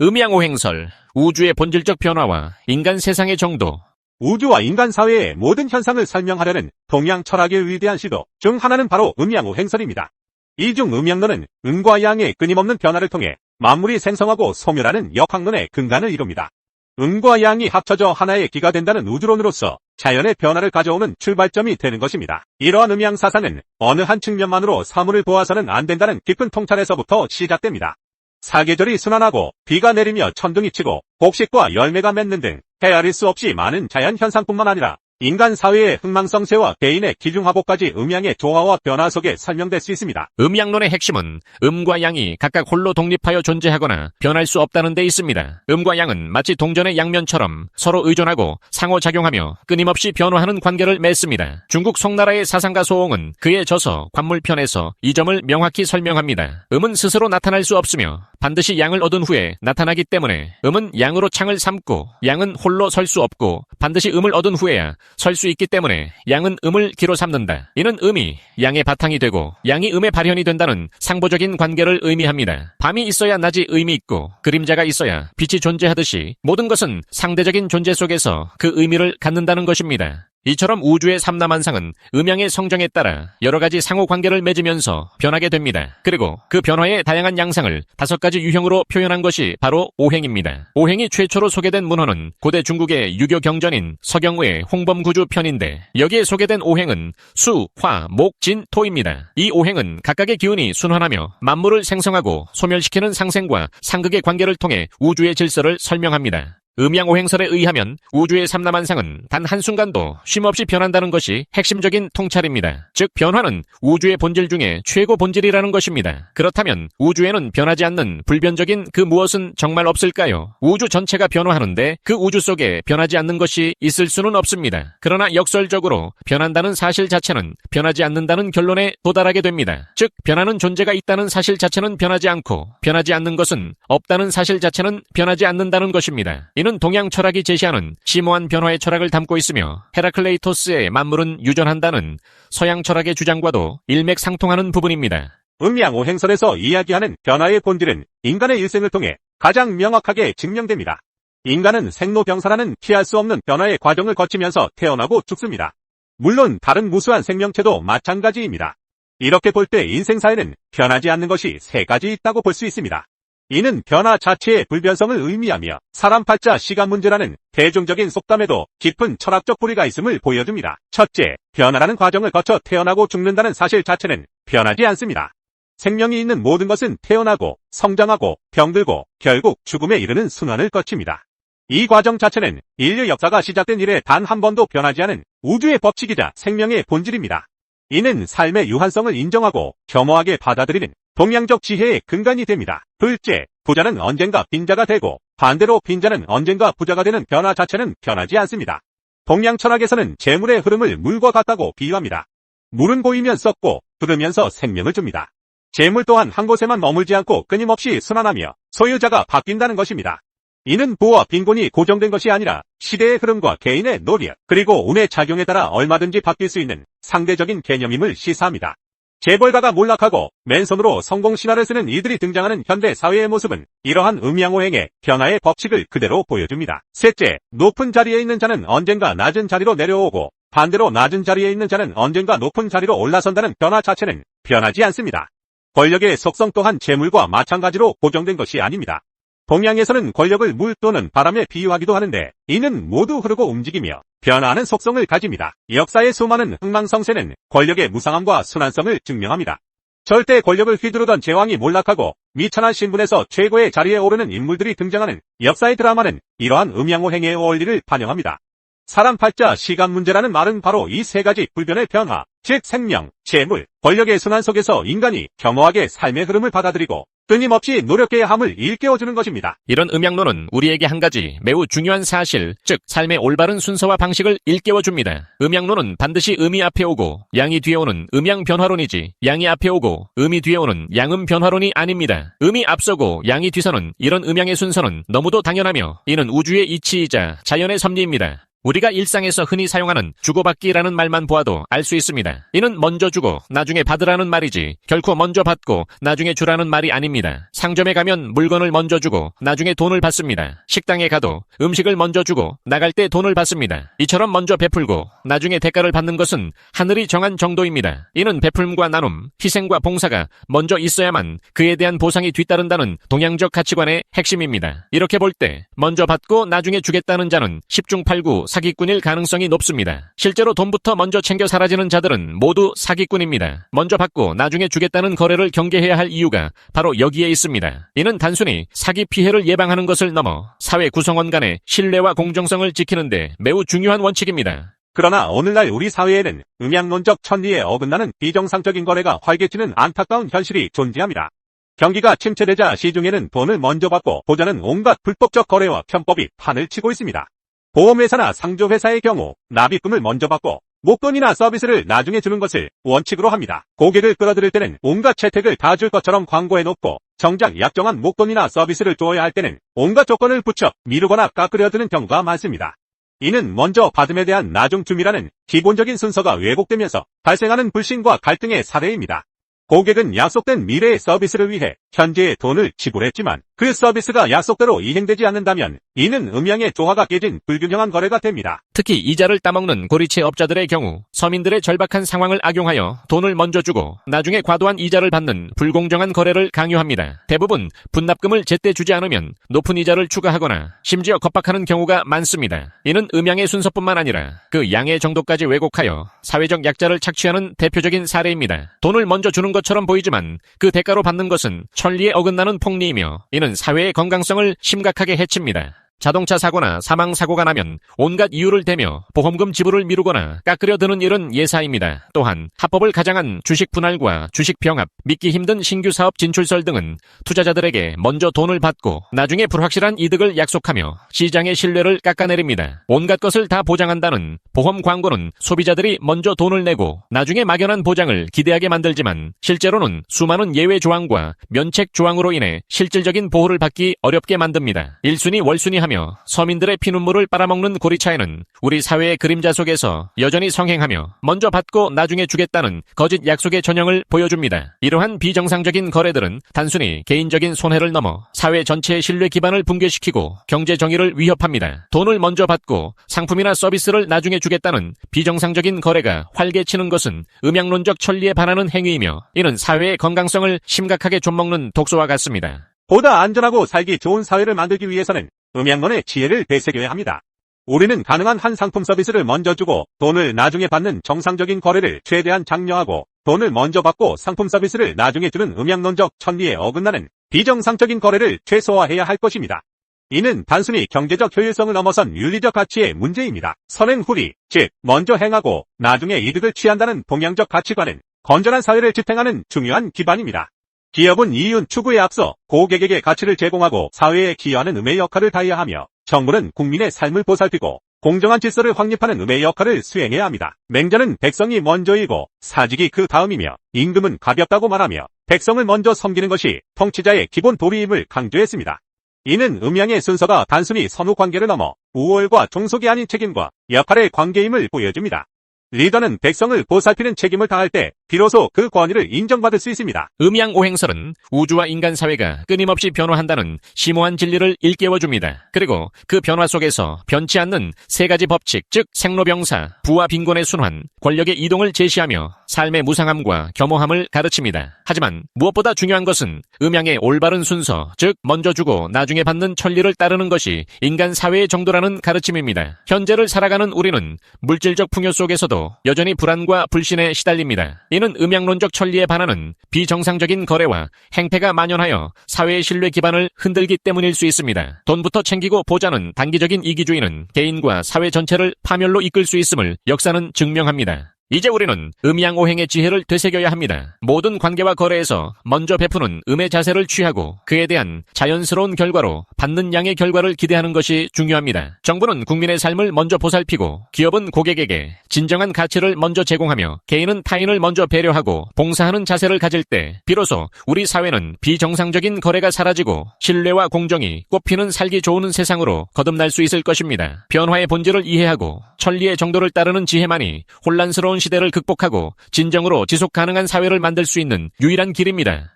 음양오행설, 우주의 본질적 변화와 인간 세상의 정도. 우주와 인간 사회의 모든 현상을 설명하려는 동양 철학의 위대한 시도 중 하나는 바로 음양오행설입니다. 이 중 음양론은 음과 양의 끊임없는 변화를 통해 만물이 생성하고 소멸하는 역학론의 근간을 이룹니다. 음과 양이 합쳐져 하나의 기가 된다는 우주론으로서 자연의 변화를 가져오는 출발점이 되는 것입니다. 이러한 음양 사상은 어느 한 측면만으로 사물을 보아서는 안 된다는 깊은 통찰에서부터 시작됩니다. 사계절이 순환하고 비가 내리며 천둥이 치고 곡식과 열매가 맺는 등 헤아릴 수 없이 많은 자연 현상뿐만 아니라 인간 사회의 흥망성쇠와 개인의 기중하복까지 음양의 조화와 변화 속에 설명될 수 있습니다. 음양론의 핵심은 음과 양이 각각 홀로 독립하여 존재하거나 변할 수 없다는 데 있습니다. 음과 양은 마치 동전의 양면처럼 서로 의존하고 상호작용하며 끊임없이 변화하는 관계를 맺습니다. 중국 송나라의 사상가 소옹은 그의 저서 관물편에서 이 점을 명확히 설명합니다. 음은 스스로 나타날 수 없으며 반드시 양을 얻은 후에 나타나기 때문에 음은 양으로 창을 삼고 양은 홀로 설 수 없고 반드시 음을 얻은 후에야 설 수 있기 때문에 양은 음을 기로 삼는다. 이는 음이 양의 바탕이 되고 양이 음의 발현이 된다는 상보적인 관계를 의미합니다. 밤이 있어야 낮이 의미 있고 그림자가 있어야 빛이 존재하듯이 모든 것은 상대적인 존재 속에서 그 의미를 갖는다는 것입니다. 이처럼 우주의 삼라만상은 음양의 성정에 따라 여러 가지 상호관계를 맺으면서 변하게 됩니다. 그리고 그 변화의 다양한 양상을 5가지 유형으로 표현한 것이 바로 오행입니다. 오행이 최초로 소개된 문헌은 고대 중국의 유교 경전인 서경우의 홍범구주 편인데 여기에 소개된 오행은 수, 화, 목, 진, 토입니다. 이 오행은 각각의 기운이 순환하며 만물을 생성하고 소멸시키는 상생과 상극의 관계를 통해 우주의 질서를 설명합니다. 음양오행설에 의하면 우주의 삼라만상은 단 한순간도 쉼없이 변한다는 것이 핵심적인 통찰입니다. 즉 변화는 우주의 본질 중에 최고 본질이라는 것입니다. 그렇다면 우주에는 변하지 않는 불변적인 그 무엇은 정말 없을까요? 우주 전체가 변화하는데 그 우주 속에 변하지 않는 것이 있을 수는 없습니다. 그러나 역설적으로 변한다는 사실 자체는 변하지 않는다는 결론에 도달하게 됩니다. 즉 변하는 존재가 있다는 사실 자체는 변하지 않고 변하지 않는 것은 없다는 사실 자체는 변하지 않는다는 것입니다. 이는 동양 철학이 제시하는 심오한 변화의 철학을 담고 있으며 헤라클레이토스의 만물은 유전한다는 서양 철학의 주장과도 일맥상통하는 부분입니다. 음양오행설에서 이야기하는 변화의 본질은 인간의 일생을 통해 가장 명확하게 증명됩니다. 인간은 생로병사라는 피할 수 없는 변화의 과정을 거치면서 태어나고 죽습니다. 물론 다른 무수한 생명체도 마찬가지입니다. 이렇게 볼 때 인생사에는 변하지 않는 것이 3가지 있다고 볼 수 있습니다. 이는 변화 자체의 불변성을 의미하며 사람 팔자 시간 문제라는 대중적인 속담에도 깊은 철학적 뿌리가 있음을 보여줍니다. 첫째, 변화라는 과정을 거쳐 태어나고 죽는다는 사실 자체는 변하지 않습니다. 생명이 있는 모든 것은 태어나고 성장하고 병들고 결국 죽음에 이르는 순환을 거칩니다. 이 과정 자체는 인류 역사가 시작된 이래 단 한 번도 변하지 않은 우주의 법칙이자 생명의 본질입니다. 이는 삶의 유한성을 인정하고 겸허하게 받아들이는 동양적 지혜의 근간이 됩니다. 둘째, 부자는 언젠가 빈자가 되고 반대로 빈자는 언젠가 부자가 되는 변화 자체는 변하지 않습니다. 동양 철학에서는 재물의 흐름을 물과 같다고 비유합니다. 물은 고이면 썩고 흐르면서 생명을 줍니다. 재물 또한 한 곳에만 머물지 않고 끊임없이 순환하며 소유자가 바뀐다는 것입니다. 이는 부와 빈곤이 고정된 것이 아니라 시대의 흐름과 개인의 노력, 그리고 운의 작용에 따라 얼마든지 바뀔 수 있는 상대적인 개념임을 시사합니다. 재벌가가 몰락하고 맨손으로 성공신화를 쓰는 이들이 등장하는 현대 사회의 모습은 이러한 음양오행의 변화의 법칙을 그대로 보여줍니다. 셋째, 높은 자리에 있는 자는 언젠가 낮은 자리로 내려오고 반대로 낮은 자리에 있는 자는 언젠가 높은 자리로 올라선다는 변화 자체는 변하지 않습니다. 권력의 속성 또한 재물과 마찬가지로 고정된 것이 아닙니다. 동양에서는 권력을 물 또는 바람에 비유하기도 하는데 이는 모두 흐르고 움직이며 변화하는 속성을 가집니다. 역사의 수많은 흥망성쇠는 권력의 무상함과 순환성을 증명합니다. 절대 권력을 휘두르던 제왕이 몰락하고 미천한 신분에서 최고의 자리에 오르는 인물들이 등장하는 역사의 드라마는 이러한 음양오행의 원리를 반영합니다. 사람 팔자 시간 문제라는 말은 바로 이 3가지 불변의 변화, 즉 생명, 재물, 권력의 순환 속에서 인간이 겸허하게 삶의 흐름을 받아들이고 끊임없이 노력해야 함을 일깨워주는 것입니다. 이런 음양론은 우리에게 한 가지 매우 중요한 사실, 즉 삶의 올바른 순서와 방식을 일깨워줍니다. 음양론은 반드시 음이 앞에 오고 양이 뒤에 오는 음양 변화론이지 양이 앞에 오고 음이 뒤에 오는 양음 변화론이 아닙니다. 음이 앞서고 양이 뒤서는 이런 음양의 순서는 너무도 당연하며 이는 우주의 이치이자 자연의 섭리입니다. 우리가 일상에서 흔히 사용하는 주고받기라는 말만 보아도 알 수 있습니다. 이는 먼저 주고 나중에 받으라는 말이지 결코 먼저 받고 나중에 주라는 말이 아닙니다. 상점에 가면 물건을 먼저 주고 나중에 돈을 받습니다. 식당에 가도 음식을 먼저 주고 나갈 때 돈을 받습니다. 이처럼 먼저 베풀고 나중에 대가를 받는 것은 하늘이 정한 정도입니다. 이는 베풀음과 나눔, 희생과 봉사가 먼저 있어야만 그에 대한 보상이 뒤따른다는 동양적 가치관의 핵심입니다. 이렇게 볼 때 먼저 받고 나중에 주겠다는 자는 10중 8구 사기꾼일 가능성이 높습니다. 실제로 돈부터 먼저 챙겨 사라지는 자들은 모두 사기꾼입니다. 먼저 받고 나중에 주겠다는 거래를 경계해야 할 이유가 바로 여기에 있습니다. 이는 단순히 사기 피해를 예방하는 것을 넘어 사회 구성원 간의 신뢰와 공정성을 지키는데 매우 중요한 원칙입니다. 그러나 오늘날 우리 사회에는 음양론적 천리에 어긋나는 비정상적인 거래가 활개치는 안타까운 현실이 존재합니다. 경기가 침체되자 시중에는 돈을 먼저 받고 보자는 온갖 불법적 거래와 편법이 판을 치고 있습니다. 보험회사나 상조회사의 경우 납입금을 먼저 받고 목돈이나 서비스를 나중에 주는 것을 원칙으로 합니다. 고객을 끌어들일 때는 온갖 혜택을 다 줄 것처럼 광고해놓고 정작 약정한 목돈이나 서비스를 줘야 할 때는 온갖 조건을 붙여 미루거나 깎으려 드는 경우가 많습니다. 이는 먼저 받음에 대한 나중춤이라는 기본적인 순서가 왜곡되면서 발생하는 불신과 갈등의 사례입니다. 고객은 약속된 미래의 서비스를 위해 현재의 돈을 지불했지만 그 서비스가 약속대로 이행되지 않는다면 이는 음양의 조화가 깨진 불균형한 거래가 됩니다. 특히 이자를 따먹는 고리채 업자들의 경우 서민들의 절박한 상황을 악용하여 돈을 먼저 주고 나중에 과도한 이자를 받는 불공정한 거래를 강요합니다. 대부분 분납금을 제때 주지 않으면 높은 이자를 추가하거나 심지어 겁박하는 경우가 많습니다. 이는 음양의 순서뿐만 아니라 그 양의 정도까지 왜곡하여 사회적 약자를 착취하는 대표적인 사례입니다. 돈을 먼저 주는 것처럼 보이지만 그 대가로 받는 것은 천리에 어긋나는 폭리이며 이는 사회의 건강성을 심각하게 해칩니다. 자동차 사고나 사망 사고가 나면 온갖 이유를 대며 보험금 지불을 미루거나 깎으려 드는 일은 예사입니다. 또한 합법을 가장한 주식 분할과 주식 병합, 믿기 힘든 신규 사업 진출설 등은 투자자들에게 먼저 돈을 받고 나중에 불확실한 이득을 약속하며 시장의 신뢰를 깎아내립니다. 온갖 것을 다 보장한다는 보험 광고는 소비자들이 먼저 돈을 내고 나중에 막연한 보장을 기대하게 만들지만 실제로는 수많은 예외 조항과 면책 조항으로 인해 실질적인 보호를 받기 어렵게 만듭니다. 1순위 월순위 하며 서민들의 피눈물을 빨아먹는 고리차에는 우리 사회의 그림자 속에서 여전히 성행하며 먼저 받고 나중에 주겠다는 거짓 약속의 전형을 보여줍니다. 이러한 비정상적인 거래들은 단순히 개인적인 손해를 넘어 사회 전체의 신뢰 기반을 붕괴시키고 경제 정의를 위협합니다. 돈을 먼저 받고 상품이나 서비스를 나중에 주겠다는 비정상적인 거래가 활개치는 것은 음양론적 천리에 반하는 행위이며 이는 사회의 건강성을 심각하게 좀먹는 독소와 같습니다. 보다 안전하고 살기 좋은 사회를 만들기 위해서는 음양론의 지혜를 되새겨야 합니다. 우리는 가능한 한 상품 서비스를 먼저 주고 돈을 나중에 받는 정상적인 거래를 최대한 장려하고 돈을 먼저 받고 상품 서비스를 나중에 주는 음양론적 천리에 어긋나는 비정상적인 거래를 최소화해야 할 것입니다. 이는 단순히 경제적 효율성을 넘어선 윤리적 가치의 문제입니다. 선행후리, 즉 먼저 행하고 나중에 이득을 취한다는 동양적 가치관은 건전한 사회를 지탱하는 중요한 기반입니다. 기업은 이윤 추구에 앞서 고객에게 가치를 제공하고 사회에 기여하는 음의 역할을 다해야 하며 정부는 국민의 삶을 보살피고 공정한 질서를 확립하는 음의 역할을 수행해야 합니다. 맹자는 백성이 먼저이고 사직이 그 다음이며 임금은 가볍다고 말하며 백성을 먼저 섬기는 것이 통치자의 기본 도리임을 강조했습니다. 이는 음양의 순서가 단순히 선후관계를 넘어 우월과 종속이 아닌 책임과 역할의 관계임을 보여줍니다. 리더는 백성을 보살피는 책임을 다할 때 비로소 그 권위를 인정받을 수 있습니다. 음양오행설은 우주와 인간 사회가 끊임없이 변화한다는 심오한 진리를 일깨워줍니다. 그리고 그 변화 속에서 변치 않는 세 가지 법칙, 즉 생로병사, 부와 빈곤의 순환, 권력의 이동을 제시하며 삶의 무상함과 겸허함을 가르칩니다. 하지만 무엇보다 중요한 것은 음양의 올바른 순서, 즉 먼저 주고 나중에 받는 천리를 따르는 것이 인간 사회의 정도라는 가르침입니다. 현재를 살아가는 우리는 물질적 풍요 속에서도 여전히 불안과 불신에 시달립니다. 이는 음양론적 천리에 반하는 비정상적인 거래와 행패가 만연하여 사회의 신뢰 기반을 흔들기 때문일 수 있습니다. 돈부터 챙기고 보자는 단기적인 이기주의는 개인과 사회 전체를 파멸로 이끌 수 있음을 역사는 증명합니다. 이제 우리는 음양오행의 지혜를 되새겨야 합니다. 모든 관계와 거래에서 먼저 베푸는 음의 자세를 취하고 그에 대한 자연스러운 결과로 받는 양의 결과를 기대하는 것이 중요합니다. 정부는 국민의 삶을 먼저 보살피고 기업은 고객에게 진정한 가치를 먼저 제공하며 개인은 타인을 먼저 배려하고 봉사하는 자세를 가질 때 비로소 우리 사회는 비정상적인 거래가 사라지고 신뢰와 공정이 꽃피는 살기 좋은 세상으로 거듭날 수 있을 것입니다. 변화의 본질을 이해하고 천리의 정도를 따르는 지혜만이 혼란스러운 시대를 극복하고 진정으로 지속 가능한 사회를 만들 수 있는 유일한 길입니다.